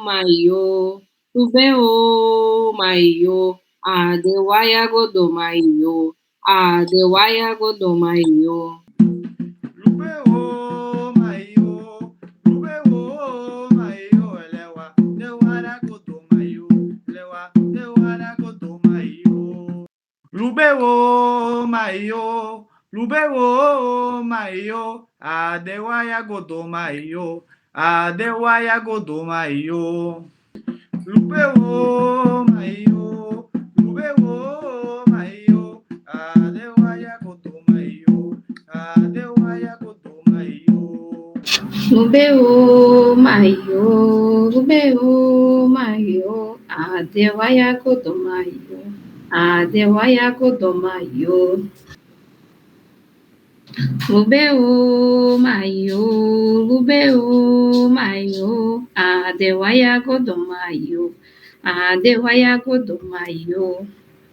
mayo, Rubeo mayo, Adewaya godo mayo, Adewaya godo mayo. Rubeo mayo, Rubeo mayo, elewa, dewara godo mayo, elewa, dewara godo mayo. Rubeo mayo, Rubeo mayo, adewaya godo mayo, adewaya godo mayo. Rubeo mayo, Rubeo mayo, adewaya godo mayo, adewaya godo mayo. Rubeo mayo, Adewaya godo mayo, Adewaya godo mayo. Rubeo mayo, Adewaya godo mayo, Adewaya godo mayo.